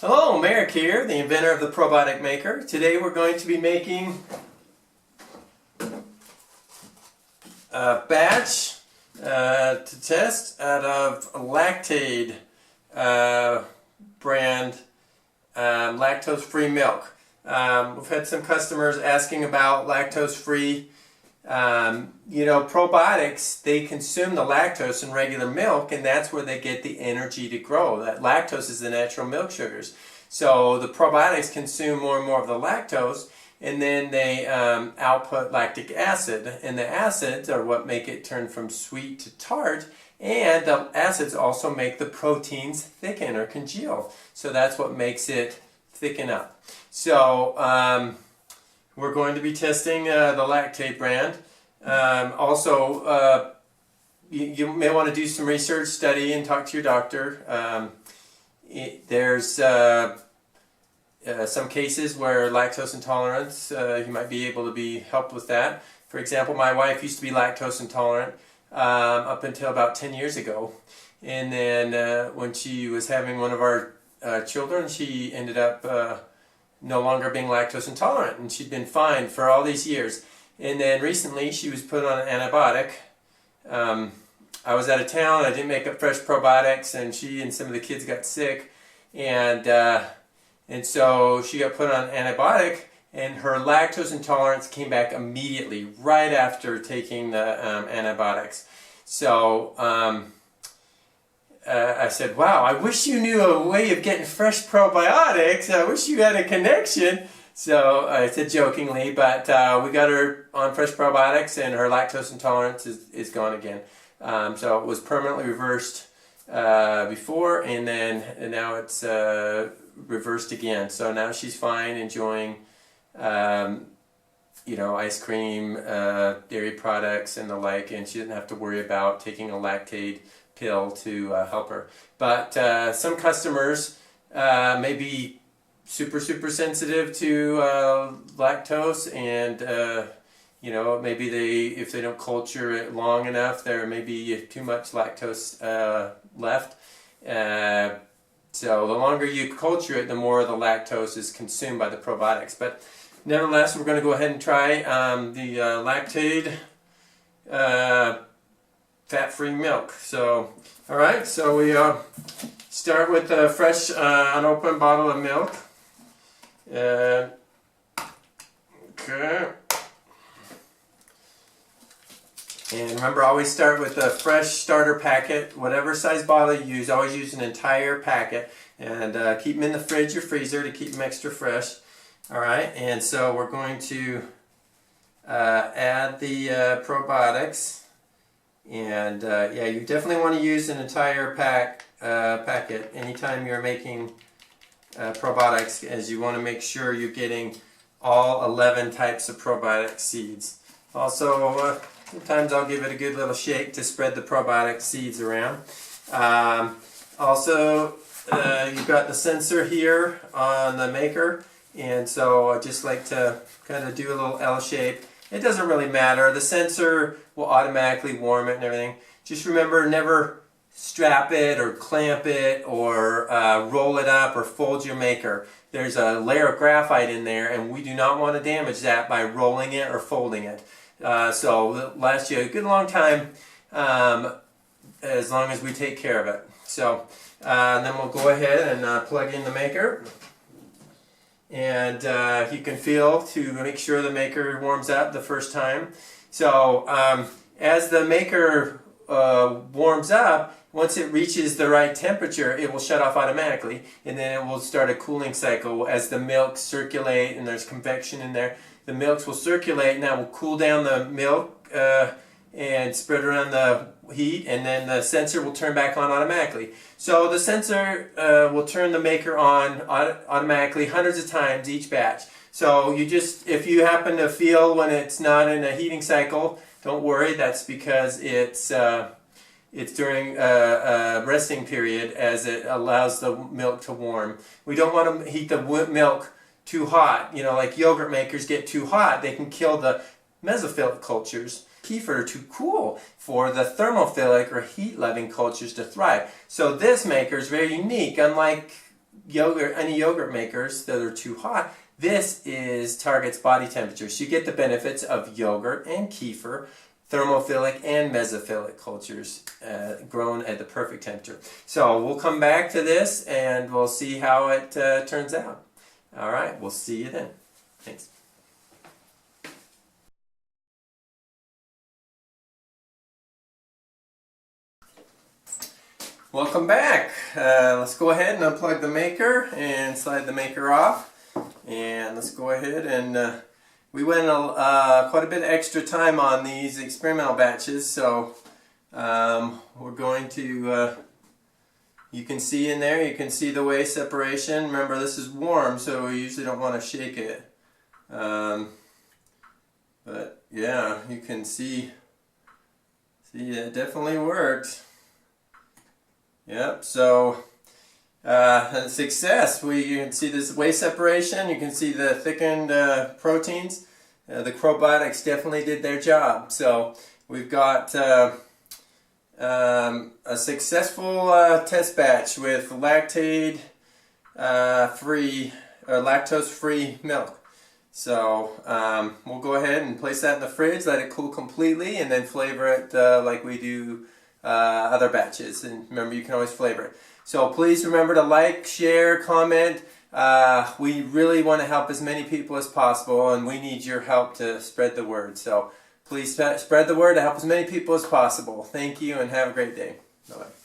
Hello, Merrick here, the inventor of the probiotic maker. Today we're going to be making a batch to test out of Lactaid brand lactose free milk. We've had some customers asking about lactose free. Probiotics, they consume the lactose in regular milk, and that's where they get the energy to grow. That lactose is the natural milk sugars. So the probiotics consume more and more of the lactose, and then they output lactic acid. And the acids are what make it turn from sweet to tart, and the acids also make the proteins thicken or congeal. So that's what makes it thicken up. So we're going to be testing the Lactaid brand. You may want to do some research, study, and talk to your doctor. There's some cases where lactose intolerance, you might be able to be helped with that. For example, my wife used to be lactose intolerant up until about 10 years ago. And then when she was having one of our children, she ended up no longer being lactose intolerant, and she'd been fine for all these years. And then recently she was put on an antibiotic. I was out of town, I didn't make up fresh probiotics, and she and some of the kids got sick, and so she got put on an antibiotic, and her lactose intolerance came back immediately right after taking the antibiotics. So I said, wow, I wish you knew a way of getting fresh probiotics. I wish you had a connection. So I said jokingly, but we got her on fresh probiotics, and her lactose intolerance is gone again. So it was permanently reversed before, and now it's reversed again. So now she's fine, enjoying ice cream, dairy products, and the like, and she didn't have to worry about taking a Lactaid pill to help her. But some customers may be super sensitive to lactose, and maybe if they don't culture it long enough, there may be too much lactose left. So the longer you culture it, the more the lactose is consumed by the probiotics. But nevertheless, we're going to go ahead and try the Lactaid fat-free milk. So, all right, so we start with a fresh unopened bottle of milk. Okay. And remember, always start with a fresh starter packet. Whatever size bottle you use, always use an entire packet. And keep them in the fridge or freezer to keep them extra fresh. All right, and so we're going to add the probiotics. And yeah, you definitely want to use an entire packet anytime you're making probiotics, as you want to make sure you're getting all 11 types of probiotic seeds. Also, sometimes I'll give it a good little shake to spread the probiotic seeds around. You've got the sensor here on the maker, and so I just like to kind of do a little L shape. It doesn't really matter. The sensor will automatically warm it and everything. Just remember, never strap it or clamp it or roll it up or fold your maker. There's a layer of graphite in there, and we do not want to damage that by rolling it or folding it. So it'll last you a good long time, as long as we take care of it. So and then we'll go ahead and plug in the maker. And you can feel to make sure the maker warms up the first time. So as the maker warms up, once it reaches the right temperature, it will shut off automatically, and then it will start a cooling cycle as the milks circulate, and there's convection in there. The milks will circulate, and that will cool down the milk and spread around the heat, and then the sensor will turn back on automatically. So the sensor will turn the maker on automatically hundreds of times each batch. So if you happen to feel when it's not in a heating cycle, don't worry. That's because it's during a resting period, as it allows the milk to warm. We don't want to heat the milk too hot. Like yogurt makers get too hot, they can kill the mesophilic cultures. Kefir are too cool for the thermophilic or heat-loving cultures to thrive. So this maker is very unique. Unlike any yogurt makers that are too hot. This targets body temperature. So you get the benefits of yogurt and kefir, thermophilic and mesophilic cultures grown at the perfect temperature. So we'll come back to this and we'll see how it turns out. All right, we'll see you then. Thanks. Welcome back. Let's go ahead and unplug the maker and slide the maker off. And let's go ahead and we went quite a bit extra time on these experimental batches, so we're going to, you can see in there, you can see the whey separation. Remember, this is warm, so we usually don't want to shake it. But yeah, you can see it definitely worked. Yep, so success. You can see this whey separation, you can see the thickened proteins. The probiotics definitely did their job. So we've got a successful test batch with lactose free milk. So we'll go ahead and place that in the fridge, let it cool completely, and then flavor it like we do other batches. And remember, you can always flavor it. So please remember to like, share, comment. We really want to help as many people as possible, and we need your help to spread the word. So please spread the word to help as many people as possible. Thank you and have a great day. Bye-bye.